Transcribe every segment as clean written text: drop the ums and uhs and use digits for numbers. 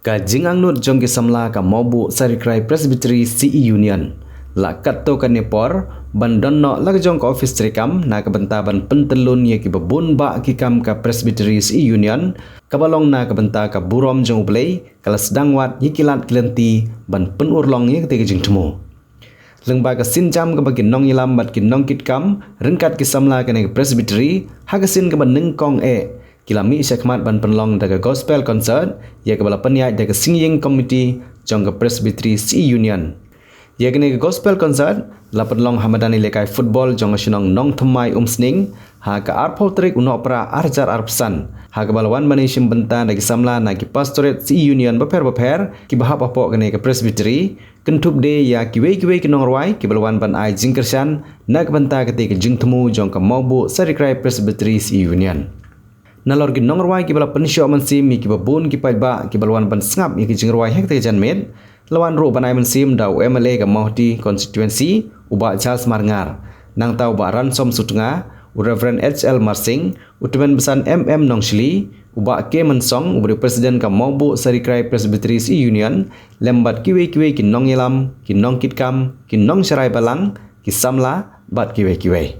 Ka jingang nut jong ki samla ka mobu Sarikrai Presbytery CE Union. La katto ka nepor ban donno la jong ka office trikam na ka benta ban pentelun ye ki babun ba ki kam ka Presbytery CE Union kabalong na ka benta ka burom jong ublei kala sedang wat ye kilat kelenti ban penurlong ye ke jing temu. Lengba ka sinjam ka bagi nong ilam bat ki nong kit kam rengkat ki samla ka ne Presbytery hagasin ka ban nengkong kilami syakmat ban penlong daga gospel concert ya ke bala penyai daga singing committee jong ke Presbytery CE Union. Ya ke gospel concert la penlong hamadani lekai football jong asyunong nong thumai sning ha ka arpol trik uno pra arjar arpsan ha ke balawan manishim benta daga samla na ki pastorate CE Union beper ki bahap apok ke Presbytery kentup de ya kiwe ki nong rwai ki balawan ban ai jingkersan na ke benta ke jing temu jong ke mobu Sarikrai Presbytery CE Union. Nalor ki nong rwai ki bala pensyo mansim mi ki babun ki paidba ki balwan ban sngap mi ki jing rwai hek te jan med lawan ru banai mansim dau MLA ka Mohti constituency uba Charles Marngar nang tau ba ransom sutunga Reverend HL Marsing utumen besan MM Nongshli uba ke mensong ubri presiden ka Mobu Sarikrai Presbytery CE Union lembat kiwe ki nong yelam ki nong kitkam ki nong syarai balang ki samla bat kiwe.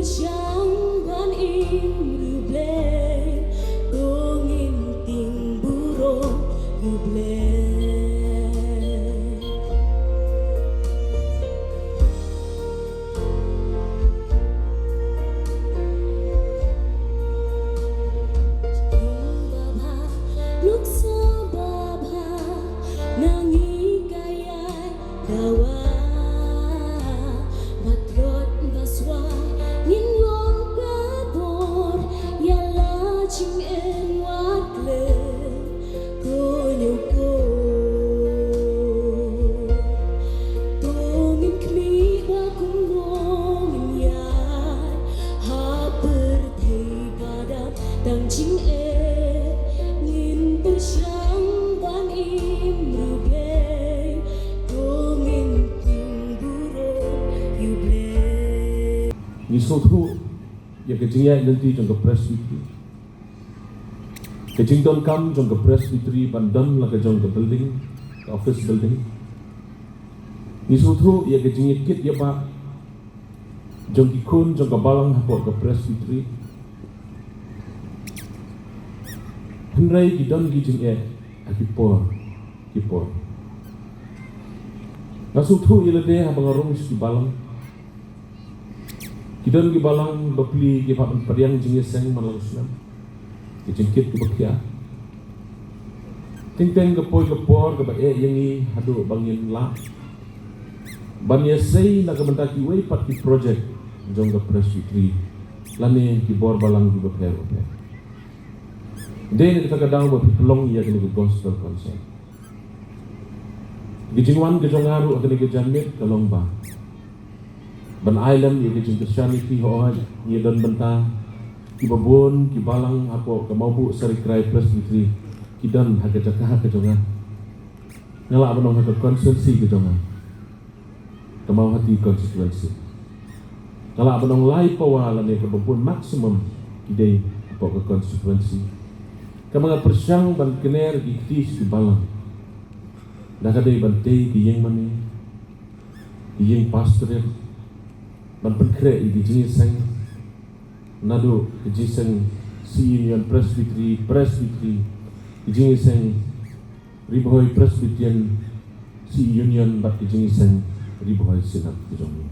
Chẳng ban im rư ble Cô nghìn tình bù rô rư ble Lúc xa bà bà Nangi kayay dawa Batrot baswa Nginwang kabor Yala ching en wakle Konyo ko Tongin kmi bakung nongin yay Ha berthei padam Tang ching Bersyang ban im ruble Tongin ting buruk yuble Ni so thu ya ke jingya nanti jong ke presbytery ke jingdon kam jong ke presbytery bandam la ke jong ke building ke office building ni so thu ya ke jingya kit ya ba jong ki kun jong ke balang hapo ke presbytery Henry gidon gijing akipor kipor nasuthu ilade ha bangarong si balang gidon gi balang bapli gi papan pariang jinge seng malang sunam gijingkit ke bakya ting teng ke poi ke por ke ba yangi hadu bangin la banya sei na ke mentaki wei pat ki project jong ke presbytery lane ki bor balang gi bapher Dia kita kadang buat pelong ia kena ke gospel concert. Gijingwan gejongaru kena ke jamit kalong ba. Ban island ia gijing Christianity ho ia dan benta kibabon kibalang apa kemaubu serikrai presbytery kidan haga jakah kejongan. Ngala benong haga konsensi kejongan. Kemau hati konstituensi. Ngala benong lai pawala ne kebabon maksimum kidai apa ke konstituensi. Kamanga persyang ban kener giktis di balang. Dah kadai bantai di yang mani, di yang pastoral, ban penkre di jinisang, nado di jinisang si union presbytery, di jinisang riboy presbyterian si union bat di jinisang riboy sinat di jomni.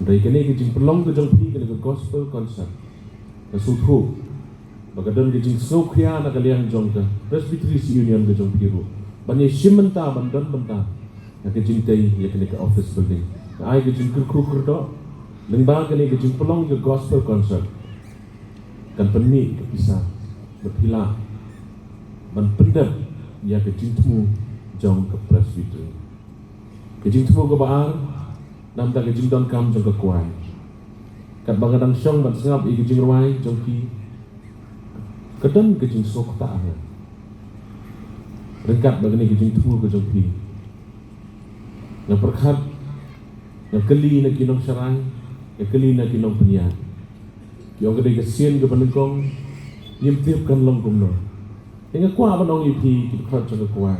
Dari kene gijing pelong ke jompi kene ke gospel concert, kesuthu. Bagadon gijing sokria na kalian jongka presbytery union ke jong piru banye shimenta bandon benta na gijing tei ya kene ke office building na ai gijing kru do lengba kene gijing pelong ke gospel concert kan penni ke pisah berpila ban pendap ya gijing temu jong ke presbytery gijing temu ke baar nam ta gijing don kam jong ke kuai kat bangadang syong ban sengap i gijing ruai jong ki Kadang gejing sok tak ada. Rengkat begini gejing tu gejing pi. Yang perkat, yang keli nak kinong serai, yang keli nak kinong penyiar. Yang kedai kesian ke penengkong, yang tiapkan longkong no. Yang kuah penong ipi kita kat jaga kuah.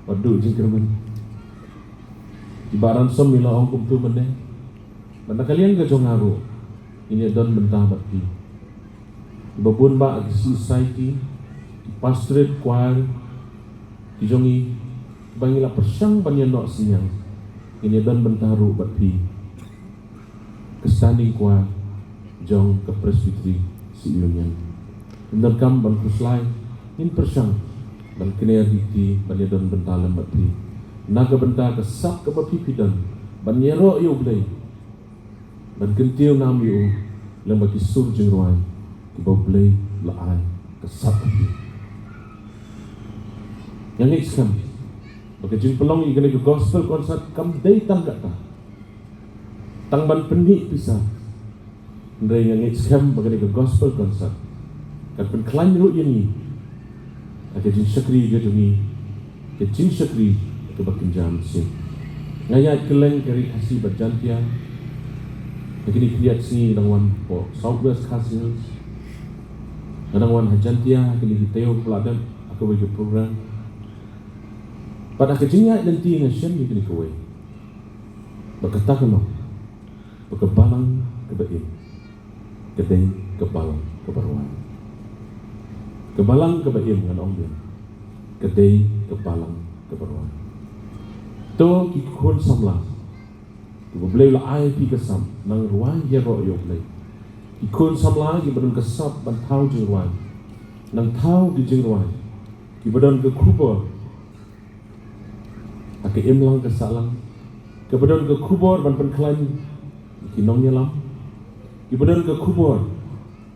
Waduh jingkerman. Ibaran semila ongkom tu meneh. Benda kalian gejong haru. Ini don bentah bati. Babun ba ag society pastorate choir kijongi bangila persyang banyan no sinyang ini dan bentaru batpi kesanding choir jong ke presbytery si union dan kam ban kuslai in persyang dan kreativiti banyan dan bentalan batpi naga benta kesak ke batpi pidan banyero yo blai ban kentiu nam yo lembaki surjeng ruai Kibau belai laai kesat lagi. Yang next kam, bagajin pelong ikan ke gospel concert kam day tanggak ta. Tangban penik pisah. Ndai yang next kam bagajin ke gospel concert. Kan penklan ru ini. Bagajin syakri ke jumi, kecing syakri ke bakin jam sih. Ngayat keleng keri kasih berjantia. Begini lihat sini dangwan po Southwest Castles. Kadang-kadang hajantia kini hiteo peladan aku bagi program. Pada kecingnya nanti ngasyan ni kini kawai. Berkata kena, berkebalang kebaim. Kedai kebalang kebaruan. Kebalang kebaim dengan ong dia. Kedai kebalang kebaruan. To kikun samlang. Boleh lah ai pi kesam nang ruai ya ro yo play. Ikun samla ki badan kesap ban tau jeng ruai. Nang tau di jeng ruai. Ki badan ke kubur. Ake imlang ke salang. Ke badan ke kubur ban penklaim ki nong nyelam. Ki badan ke kubur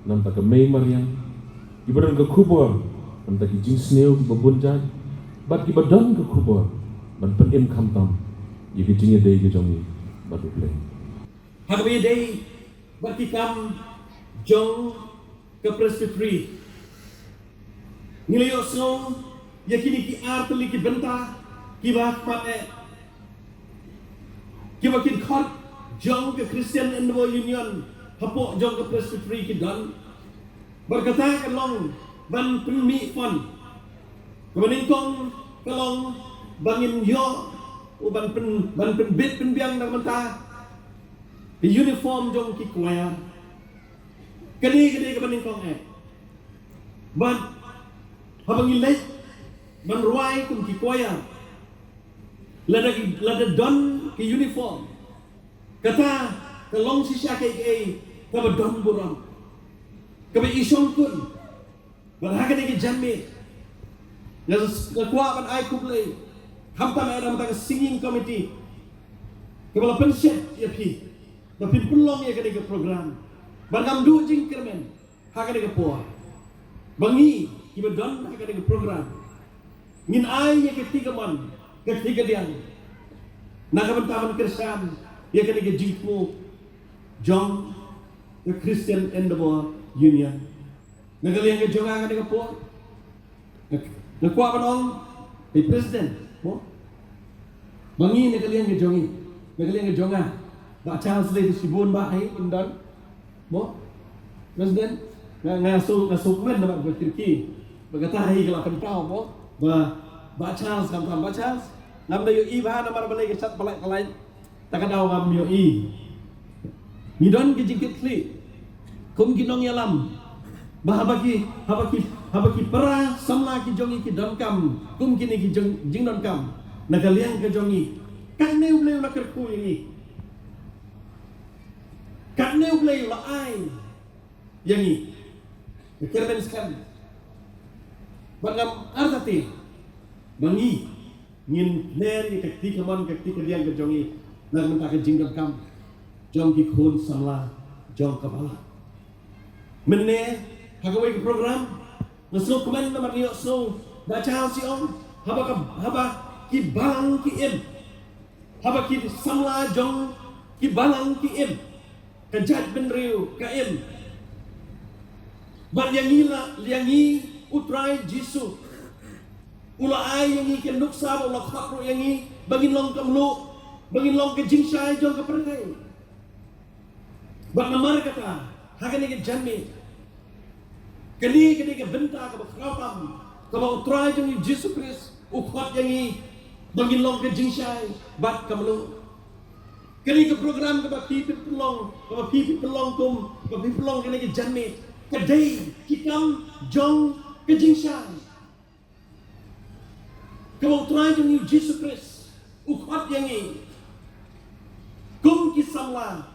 nam tak ke mei mariang. Ki badan ke kubur nam tak ki jing sneu ki babunjai. Bat ki badan ke kubur ban penim kamtam. Ye ki jing dei ki jongi. Batu play. Hagabi day berkikam jong ke presbytery. Ngilayo snow yakini ki artli ki benta ki bak pate. Ki bakin khot jong ke Christian Endeavour Union hapok jong ke presbytery ki dan berkata kalong ban penmi fon. Kemudian kong kalong bangin yo ban pen bit pen biang nang menta di uniform jong ki kwaya kani kebaning kong ban habang ilay ban ruai kum ki kwaya lada don ki uniform kata kalong si siya kay kaba don burang kaba isong kun ban hakan ki jamme la kwa ban ai kublay hampa na ada mata singing committee kepala pensiun ya pi tapi pelong ya kena ke program bangam du jing kermen ha kena ke poa bangi kibadon ha kena ke program ngin ai ya ketiga man ketiga dia na kabantaman Kristen ya kena ke jingmo jong the Christian Endeavour Union nagaliang ke jonga kena ke poa nakwa banong di president mo mangi nagaliang ke jonga ba Charles Lee sibun ba ai indon mo president ngaso men na ba kirki bagata ai kala pentau mo ba Charles kam ba Charles ngam da yo i ba na mar balai ke chat balai kalai takadaw ngam yo i midon ke jikit li kum ginong yalam ba habaki para samla ki jongi ki don kam kum kini ki jing don kam nagaliang ke jongi kan neu bleu la kerku ini kan neu bleu la ai yangi kerben sekali bagam artati bangi ngin ner ki kekti kaman kekti kediang ke jongi nang menta ke jing don kam jong ki khun samla jong kapala menne hagawai ke program ngasuk kemen namar niyo so baca si om haba ki balang ki im haba ki samla jong ki balang ki im kajat ben riu ka im ban yangi utrai jisu ula ai yangi ke nuksa ula khakru yangi bangin long kamlu bangin long ke jingsai jong ke perkai ban namar kata hagan ke janmi kini ke benta ke bakrawam ke utrai jong jisu Kristus ukhat yangi bangin long ke jingsai bat kamlu kini ke program ke pipi pelong kum ke pipi pelong kini ke janmi kedai kikam jong ke jingsai ke utrai jong jisu Kristus ukhat yangi kum kisamla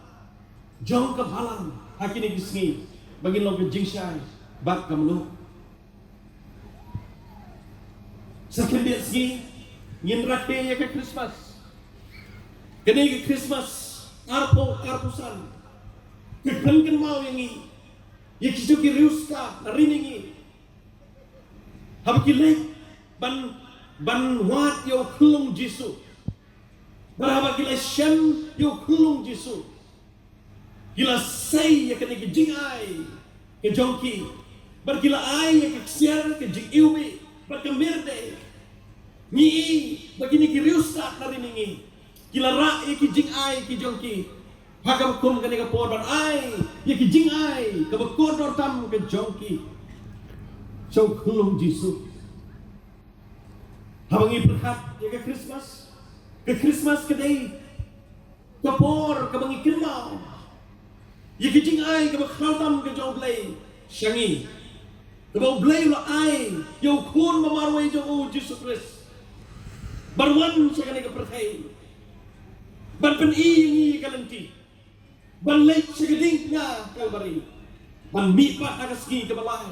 jong ke balang hakini kisngi bangin long ke jingsai bat kamlu sakit segi ngin rakte ya ke Christmas kene ke Christmas arpusan ke kan mau yangi ya kisuki riuska riningi habki le ban wat yo khulung jisu baraba kila shem yo khulung jisu kila say ya kene ke jingai ke jongki berkila ai ya ke siar ke jing iubi berkemerde ni begini ki riusak dari ningi kila ra ki jing ai ki jongki hagam kum kene ka podon ai ya ki jing ai ka bekodor tam ke jongki so khulung jisu habangi berkat ya ke Christmas kedai kapor ka bangi kirmau Ye ke jing ai ke ba khau tam ke jong blai shangi. Ke ba blai lo ai yo khun ma marwai jong o Jesus Christ. Barwan sa kanai ke perthai. Ban pen i ngi kalanti. Ban lek sa geding nga kalbari. Ban mi pa akaski ke balai.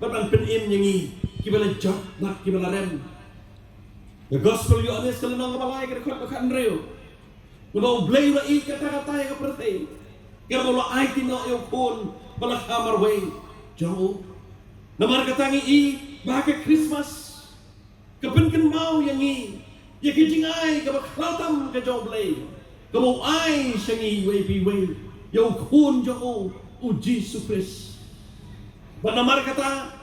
Ban pen im ngi ki bala jot nak ki bala rem. The gospel you honest kalau nang balai ke khot kan reu. Lo blai lo i kata-kata yang ke perthai. Kira lo ai tino yo khun bala kamar wei jong. Namar katangi i bahake Christmas. Kepenken mau yang i. Ya kijing ai ke bakhlatam ke jong blai. Kau ai shangi wei pi wei. Yo khun jong o Jesus Christ. Banamar kata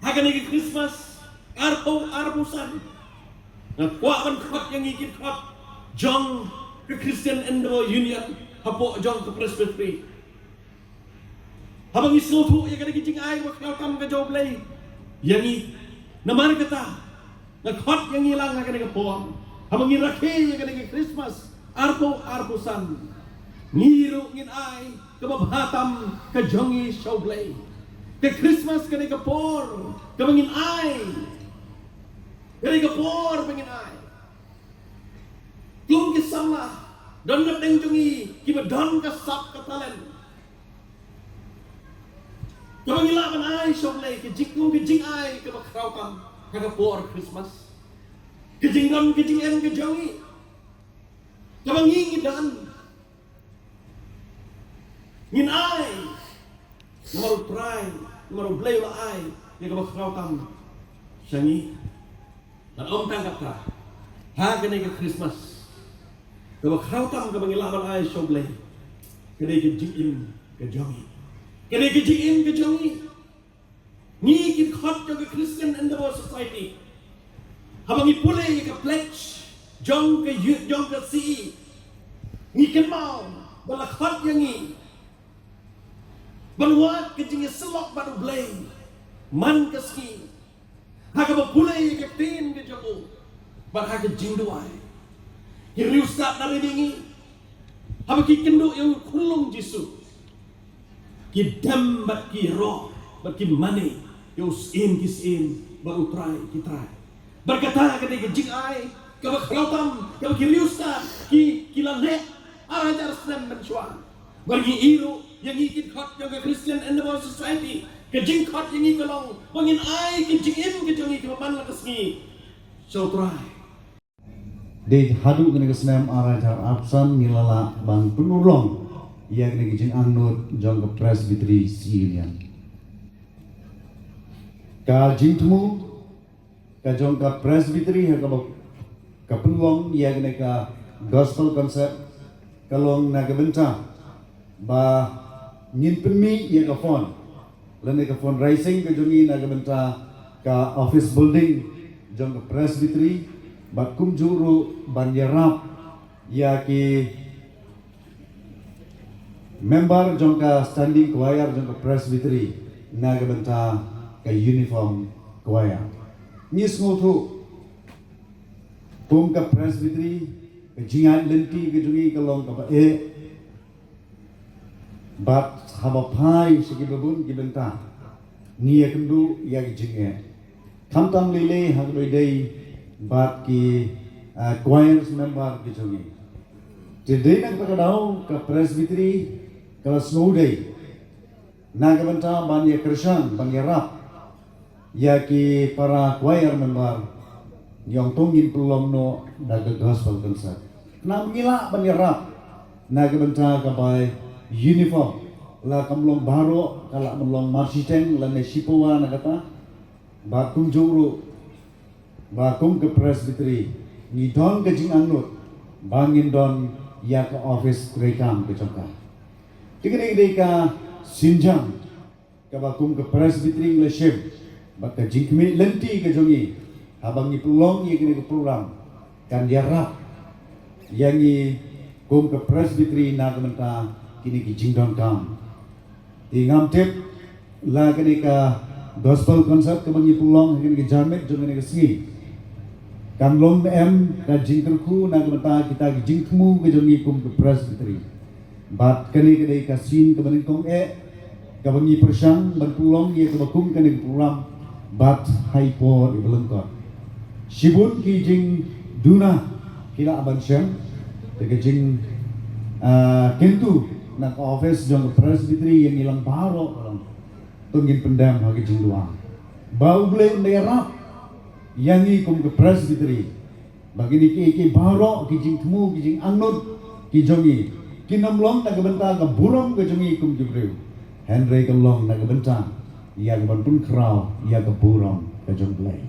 hagan ke Christmas arpusan. Nah, kuat ban khot yang ikut khot jong ke Christian Endeavor Union hapo jong ke Presbytery. Habang isutu ya kada kijing ai bakhlatam ke jong blai. Yang i namar kata na khot yang hilang na kada ke poang. Habang irake ya kada ke Christmas arpusan ngiru ngin ai ke babhatam ke jongi showblay ke Christmas kene ke por ke mangin ai kene ke por mangin ai tung ke samla don na teng jongi ki ba don ka sap ka talen ke mangin la ban ai showblay ke jikung ke jing ai ke ba krautam ke por Christmas ke jing don ke jing em ke jongi Kabang ngingidan ngin ai numero try numero blay la ai ya kabang krautam shangi dan om tangkap ka ha kene ke Christmas kabang krautam kabang ilaban ai show blay kene ke jing ke jongi kene ke jing ke jongi ni kit khot ke Christian Endeavor Society habang ipulay ke pledge jong ke youth jong ke si ni kenal bala khot yang ni banwat ke jingi selok baru blay man ke ski haga ba pulai ke tin ke jong bar haga jingduai hiri ustad dari dingi haba ki kendo yang kulung jisu ki dam bat ki ro bat ki mane yo sin baru try berkata ke jing ai Kau khautam, kau kiriusta, kilane, arajar Islam mencuan. Bagi iru yang ikut khot yang ke Christian Endeavor Society, ke jing khot yang ikut long, bangin ai ke jing im ke jongi ke papan lakasmi. So try. De hadu kena kesenam arajar absan nilala bang penulong ia kena jing anut jong ke Presbytery Union. Ka jing temu, ka jong ke Presbytery haka kapulong ia kena ka gospel concept kalong nagabenta ba nyin penmi ia ka phone lane ka phone rising ka jongi nagabenta ka office building jong ka Presbytery ba kumjuru banyarap ia ki member jong ka standing choir jong ka Presbytery nagabenta ka uniform choir nis ngotu Kum ka Presbytery, ka jingan lenti ka jungi ka long ka ba bat haba pai segi babun gibenta niya kendu ya ki jinge kamtam lele hagdoi dei bat ki choir member ki jungi today nak ka dau ka Presbytery ka snow day nagabenta banya Krishan banya rap ya ki para choir member yang tungin pelong no daga gospel concert. Nam ngila banirap nagabenta kabay uniform la kamlong baro kala melong marsiteng la nesipowa nagata bakum juru bakum ke Presbytery ni don ke jing anut bangin don ya ke office rekam ke cokka. Tigre ka sinjang ke bakum ke Presbytery leadership baka jingkmi lenti ke jongi habang ni pelong yang kini ke program kan dia rap yang ni kum ke Presbytery na kementa kini ki jingdon kam tingam tip la kini ka gospel concert kemang ni pelong kini ke jamet jom kini ke singi kan long em ka jingterku na kementa kita ki jingtemu ke jongi kum ke Presbytery bat kani kedai kasin kebanin kong kabangi persang berpulong ye kebakum kani program bat haipor ibelengkot sibun ki jing duna kila aban syam ke jing kentu nak office jong presbytery yang ilang paro tungin pendam hagi jing luang bau beli merah yang ikum ke presbytery bagi ni ki baro ki jing temu ki jing anut ki jongi ki namlong tak benta ka burong ke jongi ikum jibril Henry ke long nak benta ia ke ban pun krau ia ke burong ke jong play